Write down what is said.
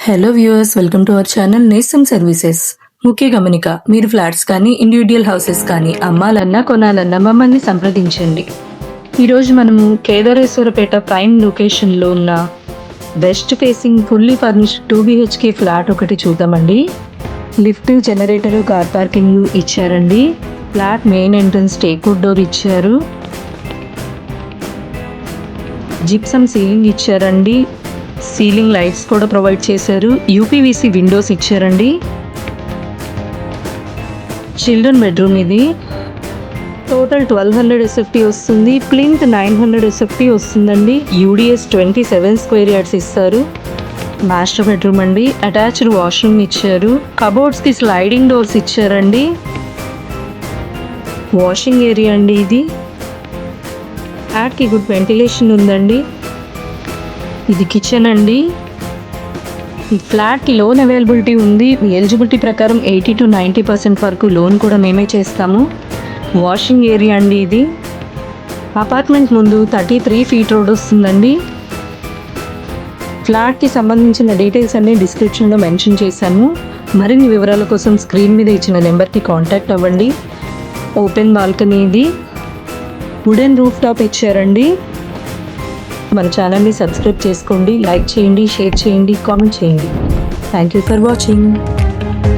Hello viewers, welcome to our channel నేస్తం services. ముఖ్య గమనిక, మీరు ఫ్లాట్స్ కానీ ఇండివిజువల్ హౌసెస్ కానీ అమ్మాలన్నా కొనాలన్నా మమ్మల్ని సంప్రదించండి. ఈరోజు మనము కేదారేశ్వరపేట ప్రైమ్ లొకేషన్లో ఉన్న west facing fully furnished 2 BHK flat ఒకటి చూద్దామండి. లిఫ్ట్, జనరేటర్, కార్ పార్కింగ్ ఇచ్చారండి. Flat main entrance teakwood door ఇచ్చారు. జిప్సమ్ సీలింగ్ ఇచ్చారండి. సీలింగ్ లైట్స్ కూడా ప్రొవైడ్ చేశారు. UPVC విండోస్ ఇచ్చారండి. చిల్డ్రన్ బెడ్రూమ్ ఇది. టోటల్ 1200 SFT వస్తుంది. ప్లింత్ 900 SFT వస్తుందండి. UDS 27 స్క్వేర్ యార్డ్స్ ఇస్తారు. మాస్టర్ బెడ్రూమ్ అండి. అటాచ్డ్ వాష్రూమ్ ఇచ్చారు. కబోర్డ్స్కి స్లైడింగ్ డోర్స్ ఇచ్చారండి. వాషింగ్ ఏరియా అండి ఇది. ఫ్లాట్కి గుడ్ వెంటిలేషన్ ఉందండి. ఇది కిచెన్ అండి. ఈ ఫ్లాట్కి లోన్ అవైలబిలిటీ ఉంది. ఎలిజిబిలిటీ ప్రకారం 80 to 90% వరకు లోన్ కూడా మేమే చేస్తాము. వాషింగ్ ఏరియా అండి ఇది. అపార్ట్మెంట్ ముందు 33 feet రోడ్ వస్తుందండి. ఫ్లాట్కి సంబంధించిన డీటెయిల్స్ అన్నీ డిస్క్రిప్షన్లో మెన్షన్ చేశాను. మరిన్ని వివరాల కోసం స్క్రీన్ మీద ఇచ్చిన నెంబర్కి కాంటాక్ట్ అవ్వండి. ఓపెన్ బాల్కనీ ఇది. వుడెన్ రూఫ్ టాప్ ఇచ్చారండి. మన ఛానల్ని సబ్స్క్రైబ్ చేసుకోండి, లైక్ చేయండి, షేర్ చేయండి, కామెంట్ చేయండి. Thank you for watching.